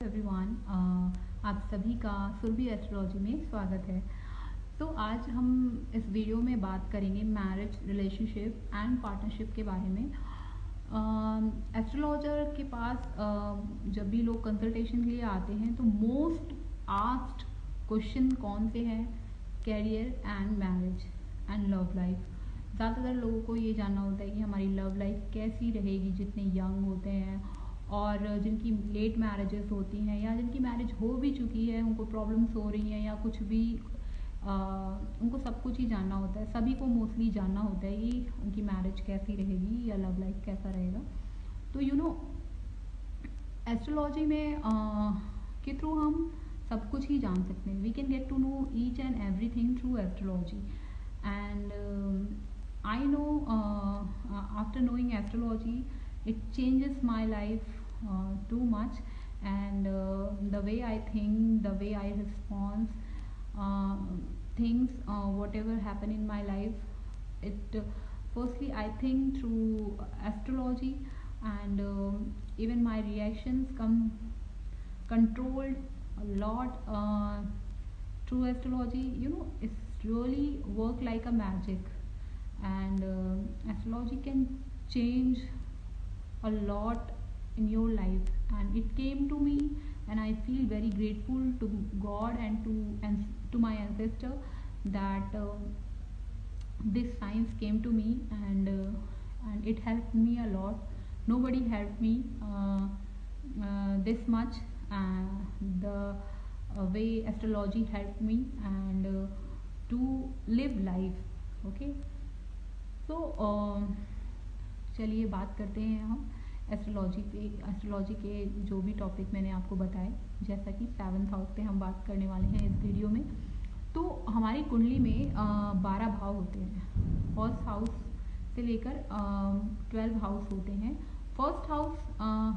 Everyone, आप सभी का सुरभि एस्ट्रोलॉजी में स्वागत है। तो आज हम इस वीडियो में बात करेंगे मैरिज, रिलेशनशिप एंड पार्टनरशिप के बारे में। एस्ट्रोलॉजर के पास जब भी लोग कंसल्टेशन के लिए आते हैं तो मोस्ट आस्क्ड क्वेश्चन कौन से हैं? Career and marriage and love life. ज़्यादातर लोगों को ये जानना होता है कि हमारी लव लाइफ कैसी रहेगी, जितने यंग होते हैं और जिनकी लेट मैरिजेस होती हैं या जिनकी मैरिज हो भी चुकी है, उनको प्रॉब्लम्स हो रही हैं या कुछ भी, उनको सब कुछ ही जानना होता है। सभी को मोस्टली जानना होता है कि उनकी मैरिज कैसी रहेगी या लव लाइफ कैसा रहेगा। तो एस्ट्रोलॉजी में के थ्रू हम सब कुछ ही जान सकते हैं। We can get to know each and every thing through astrology. And I know after knowing astrology it changes my life too much, and the way I think, the way I respond things, whatever happen in my life, it firstly I think through astrology, and even my reactions come controlled a lot through astrology. It's really work like a magic, and astrology can change a lot in your life, and it came to me, and I feel very grateful to God and to my ancestor that this science came to me, and it helped me a lot. Nobody helped me this much, the way astrology helped me, and to live life. Okay, so चलिए बात करते हैं हम astrology के जो भी topic मैंने आपको बताए, जैसा कि 7th हाउस पे हम बात करने वाले हैं इस वीडियो में। तो हमारी कुंडली में 12 भाव होते हैं। फर्स्ट हाउस से लेकर 12 हाउस होते हैं। फर्स्ट हाउस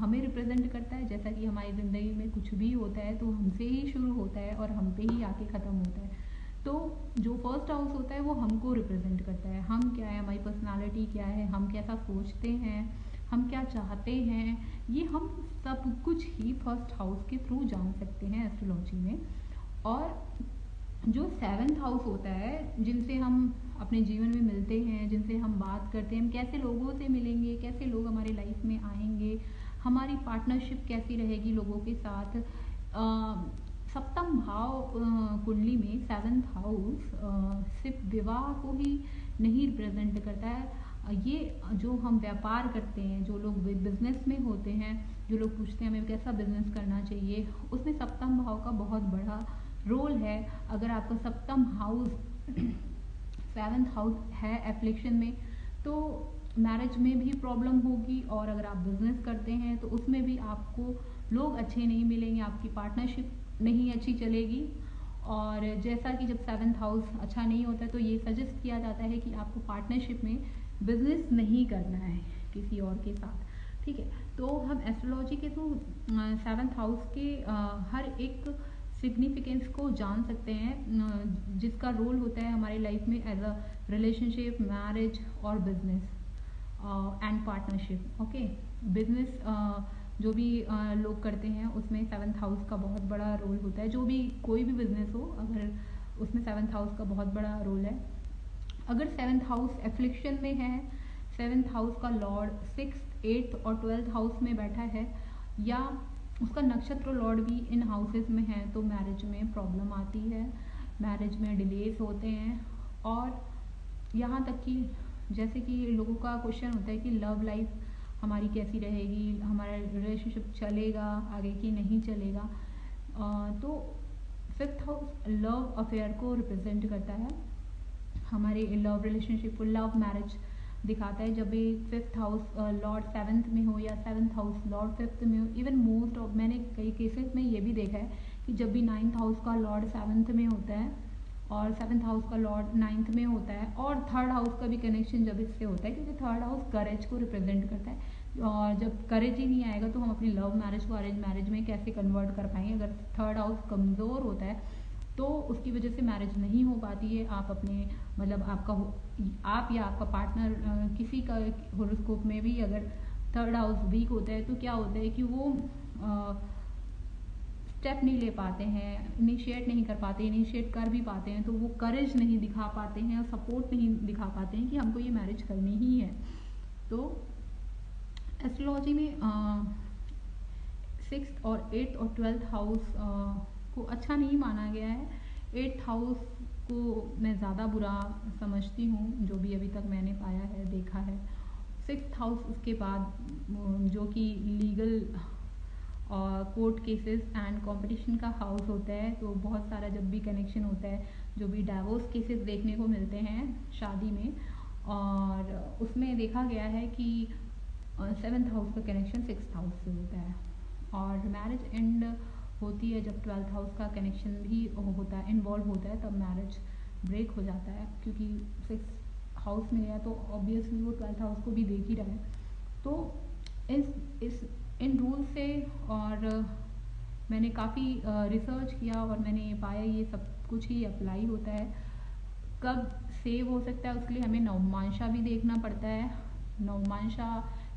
हमें रिप्रेजेंट करता है, जैसा कि हमारी ज़िंदगी में कुछ भी होता है तो हमसे ही शुरू होता है और हम पे ही आके ख़त्म होता है। तो जो फर्स्ट हाउस होता है वो हमको रिप्रेजेंट करता है। हम क्या है, हमारी पर्सनालिटी क्या है, हम कैसा सोचते हैं, हम क्या चाहते हैं, ये हम सब कुछ ही फर्स्ट हाउस के थ्रू जान सकते हैं एस्ट्रोलॉजी में। और जो 7th हाउस होता है, जिनसे हम अपने जीवन में मिलते हैं, जिनसे हम बात करते हैं, हम कैसे लोगों से मिलेंगे, कैसे लोग हमारे लाइफ में आएंगे, हमारी पार्टनरशिप कैसी रहेगी लोगों के साथ। सप्तम भाव कुंडली में 7th हाउस सिर्फ विवाह को ही नहीं रिप्रेजेंट करता है। ये जो हम व्यापार करते हैं, जो लोग बिजनेस में होते हैं, जो लोग पूछते हैं हमें कैसा बिजनेस करना चाहिए, उसमें सप्तम भाव का बहुत बड़ा रोल है। अगर आपका सप्तम हाउस 7th हाउस है एफ्लिक्शन में, तो मैरिज में भी प्रॉब्लम होगी, और अगर आप बिजनेस करते हैं तो उसमें भी आपको लोग अच्छे नहीं मिलेंगे, आपकी पार्टनरशिप नहीं अच्छी चलेगी। और जैसा कि जब 7th हाउस अच्छा नहीं होता है तो ये सजेस्ट किया जाता है कि आपको पार्टनरशिप में बिजनेस नहीं करना है किसी और के साथ। ठीक है, तो हम एस्ट्रोलॉजी के थ्रू 7th हाउस के हर एक सिग्निफिकेंस को जान सकते हैं, जिसका रोल होता है हमारी लाइफ में एज अ रिलेशनशिप, मैरिज और business and partnership. Okay, business जो भी लोग करते हैं उसमें 7th हाउस का बहुत बड़ा रोल होता है। जो भी कोई भी बिजनेस हो, अगर उसमें 7th हाउस का बहुत बड़ा रोल है। अगर 7th हाउस एफ्लिक्शन में है, 7th हाउस का लॉर्ड 6th, 8th और 12th हाउस में बैठा है, या उसका नक्षत्र लॉर्ड भी इन हाउसेस में है, तो मैरिज में प्रॉब्लम आती है, मैरिज में डिलेस होते हैं। और यहाँ तक कि जैसे कि लोगों का क्वेश्चन होता है कि लव लाइफ हमारी कैसी रहेगी, हमारा रिलेशनशिप चलेगा आगे कि नहीं चलेगा। तो 5th हाउस लव अफेयर को रिप्रेजेंट करता है, हमारे लव रिलेशनशिप को, लव मैरिज दिखाता है। जब भी 5th हाउस लॉर्ड 7th में हो या 7th हाउस लॉर्ड 5th में हो, इवन मोस्ट ऑफ, मैंने कई केसेस में ये भी देखा है कि जब भी 9th हाउस का लॉर्ड 7th में होता है और 7th हाउस का लॉर्ड 9th में होता है, और 3rd हाउस का भी कनेक्शन जब इससे होता है, क्योंकि 3rd हाउस करेज को रिप्रेजेंट करता है। और जब करेज ही नहीं आएगा तो हम अपनी लव मैरिज को अरेंज मैरिज में कैसे कन्वर्ट कर पाएंगे। अगर 3rd हाउस कमज़ोर होता है तो उसकी वजह से मैरिज नहीं हो पाती है। आप अपने मतलब आप या आपका पार्टनर किसी का होरोस्कोप में भी अगर 3rd हाउस वीक होता है तो क्या होता है कि वो स्टेप नहीं ले पाते हैं, इनिशिएट नहीं कर पाते, इनिशिएट कर भी पाते हैं तो वो करेज नहीं दिखा पाते हैं और सपोर्ट नहीं दिखा पाते हैं कि हमको ये मैरिज करनी ही है। तो एस्ट्रोलॉजी में 6th और 8th और 12th हाउस को अच्छा नहीं माना गया है। 8th हाउस को मैं ज़्यादा बुरा समझती हूँ, जो भी अभी तक मैंने पाया है, देखा है। 6th हाउस उसके बाद जो कि legal court cases and competition का हाउस होता है, तो बहुत सारा जब भी कनेक्शन होता है, जो भी डाइवोर्स केसेस देखने को मिलते हैं शादी में, और उसमें देखा गया है कि 7th हाउस का कनेक्शन 6th हाउस से होता है, और मैरिज एंड होती है जब 12th हाउस का कनेक्शन भी होता है, इन्वॉल्व होता है, तब मैरिज ब्रेक हो जाता है, क्योंकि 6th हाउस में है तो ऑब्वियसली वो 12th हाउस को भी देख ही रहा है। तो इस इन रूल से, और मैंने काफ़ी रिसर्च किया और मैंने पाया ये सब कुछ ही अप्लाई होता है। कब सेव हो सकता है उसके लिए हमें नवमांशा भी देखना पड़ता है। नवमांशा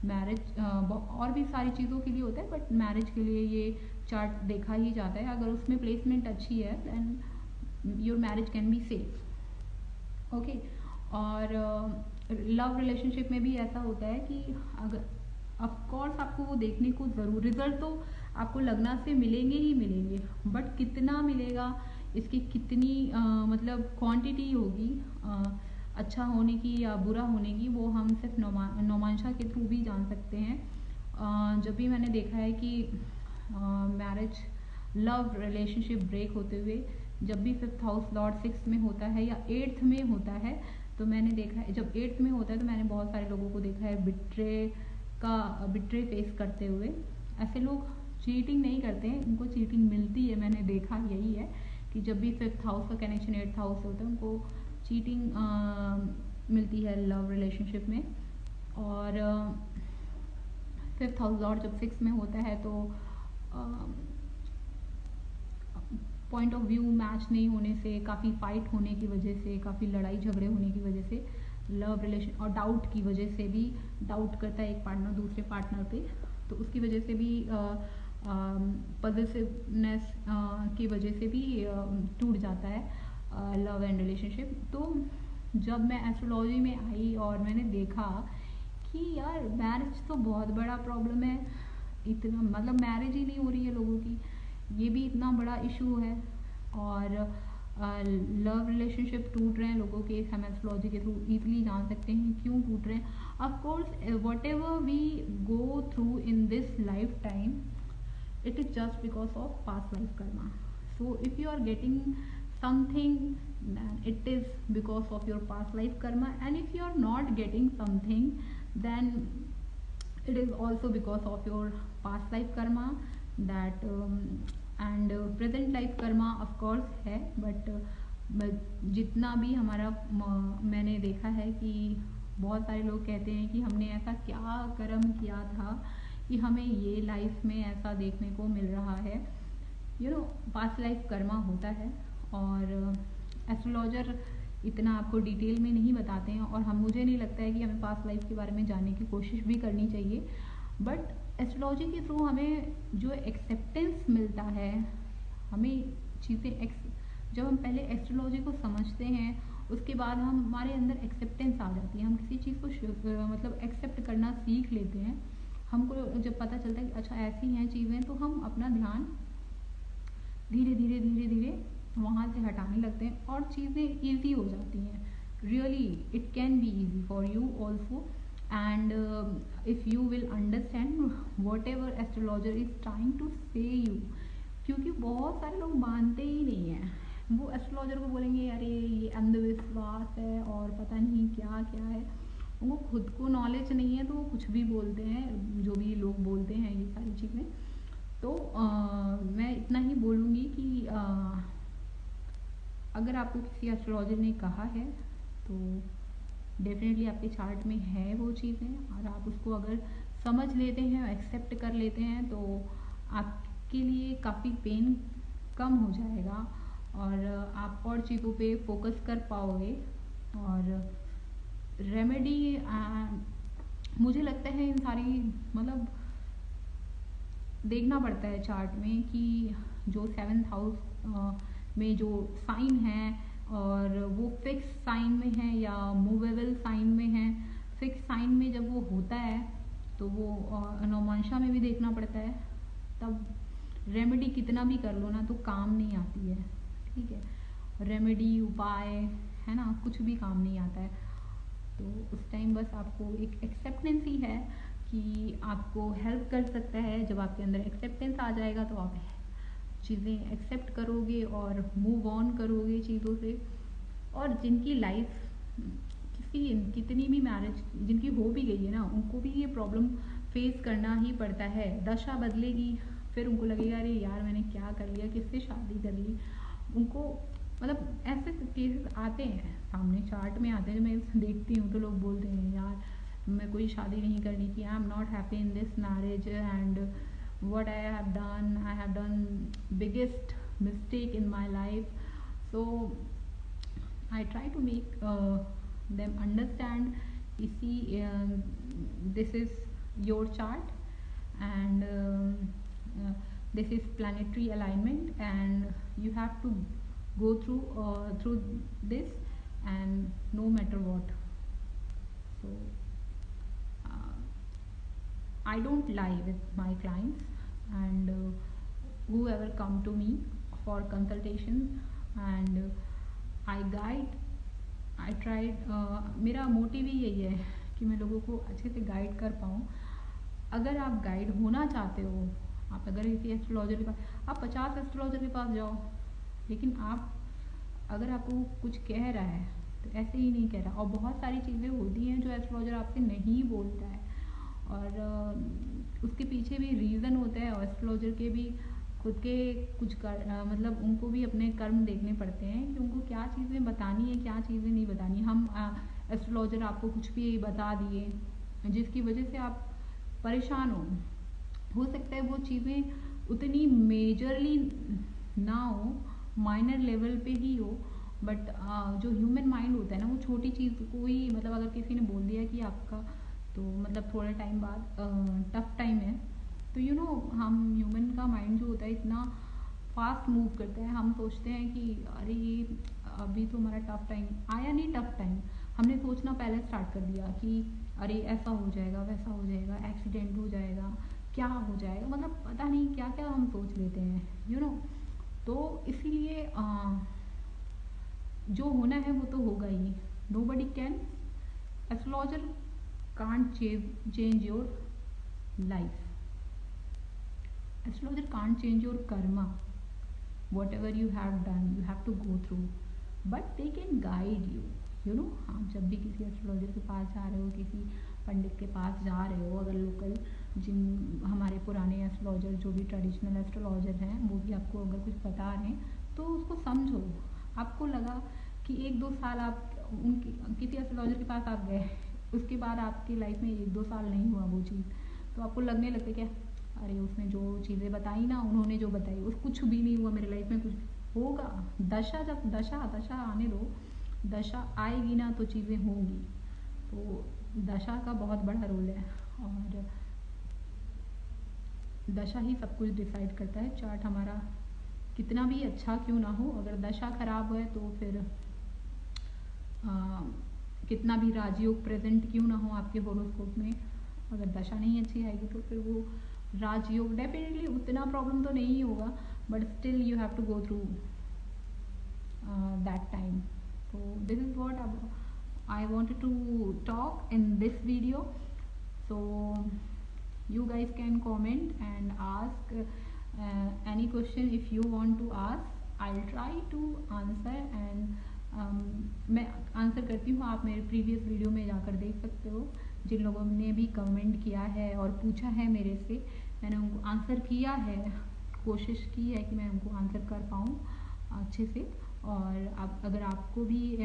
मैरिज और भी सारी चीज़ों के लिए होता है, बट मैरिज के लिए ये चार्ट देखा ही जाता है। अगर उसमें प्लेसमेंट अच्छी है then your marriage can be safe. Okay. और लव रिलेशनशिप में भी ऐसा होता है कि अगर ऑफकोर्स आपको वो देखने को ज़रूर, रिजल्ट तो आपको लगना से मिलेंगे ही मिलेंगे, बट कितना मिलेगा, इसकी कितनी मतलब क्वांटिटी होगी अच्छा होने की या बुरा होने की, वो हम सिर्फ नौमांशा के थ्रू भी जान सकते हैं। जब भी मैंने देखा है कि मैरिज लव रिलेशनशिप ब्रेक होते हुए, जब भी 5th हाउस लॉर्ड 6th में होता है या 8th में होता है, तो मैंने देखा है जब 8th में होता है तो मैंने बहुत सारे लोगों को देखा है बिट्रे फेस करते हुए। ऐसे लोग चीटिंग नहीं करते हैं, उनको चीटिंग मिलती है, मैंने देखा यही है कि जब भी 5th हाउस का कनेक्शन 8th हाउस से होता है उनको चीटिंग मिलती है लव रिलेशनशिप में। और 5th हाउस लॉर्ड जब 6 में होता है तो पॉइंट ऑफ व्यू मैच नहीं होने से, काफ़ी फाइट होने की वजह से, काफ़ी लड़ाई झगड़े होने की वजह से, लव रिलेशन और डाउट की वजह से भी, डाउट करता है एक पार्टनर दूसरे पार्टनर पे, तो उसकी वजह से भी पॉजिटिवनेस की वजह से भी टूट जाता है लव एंड रिलेशनशिप। तो जब मैं एस्ट्रोलॉजी में आई और मैंने देखा कि यार मैरिज तो बहुत बड़ा प्रॉब्लम है, इतना मतलब मैरिज ही नहीं हो रही है लोगों की, ये भी इतना बड़ा इशू है, और लव रिलेशनशिप टूट रहे हैं लोगों के, हम एस्ट्रोलॉजी के थ्रू इजीली जान सकते हैं क्यों टूट रहे हैं। Of course whatever we go through in this lifetime, it is just because of past life karma. So if you are getting something, then it is because of your past life karma, and if you are not getting something, then it is also because of your past life karma, that and present life karma of course है, but जितना भी हमारा मैंने देखा है कि बहुत सारे लोग कहते हैं कि हमने ऐसा क्या कर्म किया था कि हमें ये लाइफ में ऐसा देखने को मिल रहा है। पास्ट लाइफ कर्मा होता है, और एस्ट्रोलॉजर इतना आपको डिटेल में नहीं बताते हैं, और मुझे नहीं लगता है कि हमें पास्ट लाइफ के बारे में जानने की कोशिश भी करनी चाहिए। बट एस्ट्रोलॉजी के थ्रू हमें जो एक्सेप्टेंस मिलता है, हमें चीज़ें जब हम पहले एस्ट्रोलॉजी को समझते हैं, उसके बाद हमारे अंदर एक्सेप्टेंस आ जाती है, हम किसी चीज़ को मतलब एक्सेप्ट करना सीख लेते हैं। हमको जब पता चलता है कि अच्छा ऐसी हैं चीज़ें, तो हम अपना ध्यान धीरे धीरे धीरे धीरे वहाँ से हटाने लगते हैं और चीज़ें ईजी हो जाती हैं। Really it can be easy for you also, and if you will understand whatever astrologer is trying to say you. क्योंकि बहुत सारे लोग मानते ही नहीं हैं, वो एस्ट्रोलॉजर को बोलेंगे अरे ये अंधविश्वास है और पता नहीं क्या क्या है, उनको खुद को नॉलेज नहीं है तो वो कुछ भी बोलते हैं, जो भी लोग बोलते हैं ये सारी चीज़ें। तो मैं इतना ही बोलूँगी कि अगर आपको किसी एस्ट्रोलॉजर ने कहा है तो डेफिनेटली आपके चार्ट में है वो चीज़ें, और आप उसको अगर समझ लेते हैं, एक्सेप्ट कर लेते हैं, तो आपके लिए काफ़ी पेन कम हो जाएगा और आप और चीज़ों पे फोकस कर पाओगे। और रेमेडी मुझे लगता है इन सारी मतलब देखना पड़ता है चार्ट में कि जो 7th हाउस में जो साइन है और वो फिक्स साइन में है या मूवेबल साइन में है। फिक्स साइन में जब वो होता है तो वो नौमांशा में भी देखना पड़ता है। तब रेमेडी कितना भी कर लो ना तो काम नहीं आती है, ठीक है। रेमेडी उपाय है ना, कुछ भी काम नहीं आता है। तो उस टाइम बस आपको एक एक्सेप्टेंस ही है कि आपको हेल्प कर सकता है। जब आपके अंदर एक्सेप्टेंस आ जाएगा तो आप चीज़ें एक्सेप्ट करोगे और मूव ऑन करोगे चीज़ों से। और जिनकी लाइफ कितनी भी मैरिज जिनकी हो भी गई है ना, उनको भी ये प्रॉब्लम फेस करना ही पड़ता है। दशा बदलेगी फिर उनको लगेगा अरे यार मैंने क्या कर लिया, किससे शादी कर ली। उनको मतलब ऐसे केसेस आते हैं सामने, चार्ट में आते हैं। मैं देखती हूँ तो लोग बोलते हैं यार मैं कोई शादी नहीं करनी थी, I am not happy in this marriage and what I have done biggest mistake in my life. So I try to make them understand, you see, this is your chart and this is planetary alignment and you have to go through this and no matter what. So uh, I don't lie with my clients and whoever come to me for consultation and I guide. I tried मेरा motive ही यही है कि मैं लोगों को अच्छे से guide कर पाऊँ। अगर आप गाइड होना चाहते हो, आप अगर किसी एस्ट्रोलॉजर के पास आप 50 एस्ट्रोलॉजर के पास जाओ, लेकिन आप अगर आपको कुछ कह रहा है तो ऐसे ही नहीं कह रहा। और बहुत सारी चीज़ें होती हैं जो एस्ट्रोलॉजर आपसे नहीं बोलता है और उसके पीछे भी रीज़न होता है। और एस्ट्रोलॉजर के भी खुद के कुछ मतलब उनको भी अपने कर्म देखने पड़ते हैं कि उनको क्या चीज़ें बतानी है, क्या चीज़ें नहीं बतानी। हम एस्ट्रोलॉजर आपको कुछ भी बता दिए जिसकी वजह से आप परेशान हो सकता है वो चीज़ें उतनी मेजरली ना हो, माइनर लेवल पे ही हो, बट जो ह्यूमन माइंड होता है ना वो छोटी चीज़ को ही मतलब अगर किसी ने बोल दिया कि आपका तो मतलब थोड़े टाइम बाद टफ टाइम है तो हम ह्यूमन का माइंड जो होता है इतना फास्ट मूव करता है। हम सोचते हैं कि अरे ये अभी तो हमारा टफ टाइम आया नहीं, टफ टाइम हमने सोचना पहले स्टार्ट कर दिया कि अरे ऐसा हो जाएगा, वैसा हो जाएगा, एक्सीडेंट हो जाएगा, क्या हो जाएगा, मतलब पता नहीं क्या क्या हम सोच लेते हैं तो इसीलिए जो होना है वो तो होगा ही। Nobody can astrologer can't change your life. Astrologer can't change your karma. Whatever you have done, you have to go through. But they can guide you. आप जब भी किसी एस्ट्रोलॉजर के पास जा रहे हो, किसी पंडित के पास जा रहे हो, अगर लोकल जिन हमारे पुराने एस्ट्रोलॉजर जो भी ट्रेडिशनल एस्ट्रोलॉजर हैं वो भी आपको अगर कुछ बता रहे हैं तो उसको समझो। आपको लगा कि 1-2 साल आप उनकी किसी एस्ट्रोलॉजर के पास आप गए, उसके बाद आपकी लाइफ में 1-2 साल नहीं हुआ वो चीज़, तो आपको लगने लगता क्या अरे उसने जो चीज़ें बताई ना, उन्होंने जो बताई उस कुछ भी नहीं हुआ मेरे लाइफ में, कुछ होगा। दशा जब दशा आने दो, दशा आएगी ना तो चीज़ें होंगी। तो दशा का बहुत बड़ा रोल है और दशा ही सब कुछ डिसाइड करता है। चार्ट हमारा कितना भी अच्छा क्यों ना हो, अगर दशा खराब है तो फिर कितना भी राजयोग प्रेजेंट क्यों ना हो आपके होरोस्कोप में, अगर दशा नहीं अच्छी आएगी तो फिर वो राजयोग डेफिनेटली उतना प्रॉब्लम तो नहीं होगा, but still you have to go through that time. So this is what I wanted to talk in this video. So you guys can comment and ask any question if you want to ask. I'll try to answer and मैं answer करती हूँ। आप मेरे previous video में जाकर देख सकते हो, जिन लोगों ने भी कमेंट किया है और पूछा है मेरे से, मैंने उनको आंसर किया है, कोशिश की है कि मैं उनको आंसर कर पाऊँ अच्छे से। और आप अगर आपको भी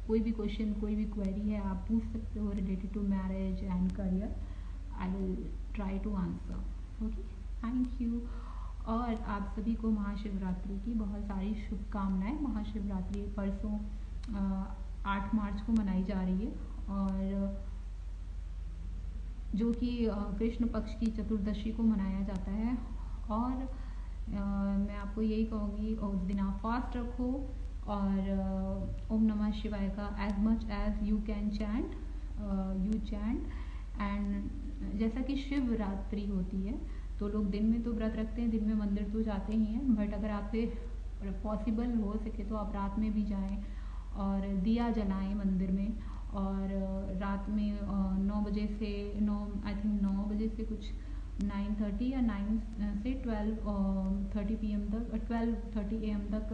कोई भी क्वेश्चन, कोई भी क्वेरी है आप पूछ सकते हो related to marriage and career, I will try to answer. Okay, thank you. और आप सभी को महाशिवरात्रि की बहुत सारी शुभकामनाएं। महाशिवरात्रि परसों 8 मार्च को मनाई जा रही है और जो कि कृष्ण पक्ष की चतुर्दशी को मनाया जाता है। और मैं आपको यही कहूँगी, उस दिन आप फास्ट रखो और ओम नमः शिवाय का as much as you can chant, you chant. And जैसा कि शिवरात्रि होती है तो लोग दिन में तो व्रत रखते हैं, दिन में मंदिर तो जाते ही हैं, बट अगर आपसे पॉसिबल हो सके तो आप रात में भी जाएं और दिया जलाएं मंदिर में। और रात में 9 बजे से 9, आई थिंक 9 बजे से कुछ 9:30 या 9 से 12:30 PM तक, 12:30 AM तक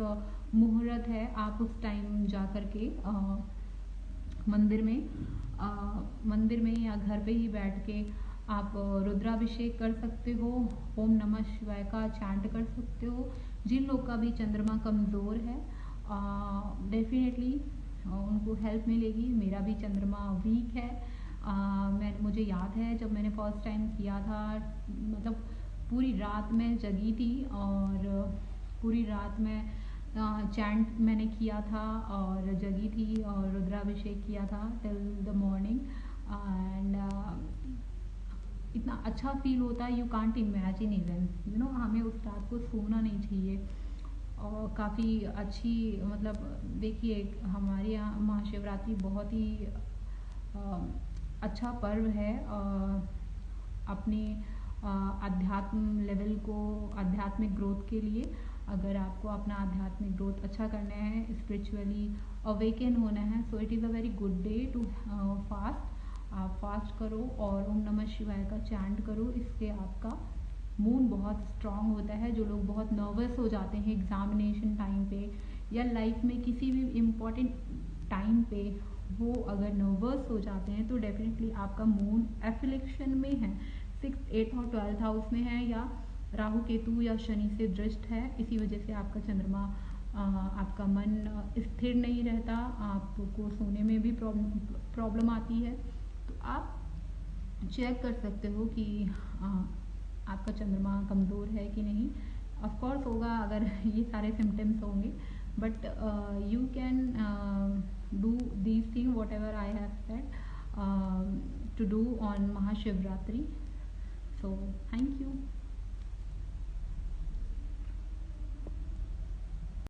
मुहूर्त है। आप उस टाइम जा कर के मंदिर में या घर पे ही बैठ के आप रुद्राभिषेक कर सकते हो, ओम नमः शिवाय का चैंट कर सकते हो। जिन लोग का भी चंद्रमा कमज़ोर है डेफिनेटली उनको हेल्प मिलेगी। मेरा भी चंद्रमा वीक है। मुझे याद है जब मैंने फर्स्ट टाइम किया था, मतलब पूरी रात मैं जगी थी और पूरी रात में चैंट मैंने किया था और जगी थी और रुद्राभिषेक किया था टिल द मॉर्निंग। एंड इतना अच्छा फील होता है, you can't imagine even, you know. हमें उस रात को सोना नहीं चाहिए। और काफ़ी अच्छी, मतलब देखिए हमारे यहाँ महाशिवरात्रि बहुत ही अच्छा पर्व है। अपने अध्यात्म लेवल को, आध्यात्मिक ग्रोथ के लिए, अगर आपको अपना आध्यात्मिक ग्रोथ अच्छा करना है, स्पिरिचुअली अवेकन होना है, so it is a very good day to fast. आप फास्ट करो और ओम नमः शिवाय का चैंट करो। इससे आपका मूड बहुत स्ट्रांग होता है। जो लोग बहुत नर्वस हो जाते हैं एग्जामिनेशन टाइम पे या लाइफ में किसी भी इम्पोर्टेंट टाइम पे, वो अगर नर्वस हो जाते हैं तो डेफिनेटली आपका मूड एफिलिक्शन में है, 6th 8th और 12th हाउस में है, या राहु केतु या शनि से दृष्ट है। इसी वजह से आपका चंद्रमा, आपका मन स्थिर नहीं रहता, आपको सोने में भी प्रॉब्लम आती है। तो आप चेक कर सकते हो कि आपका चंद्रमा कमज़ोर है कि नहीं। ऑफ कोर्स होगा अगर ये सारे सिम्टम्स होंगे, but you can do these thing whatever I have said to do on Mahashivratri. So thank you.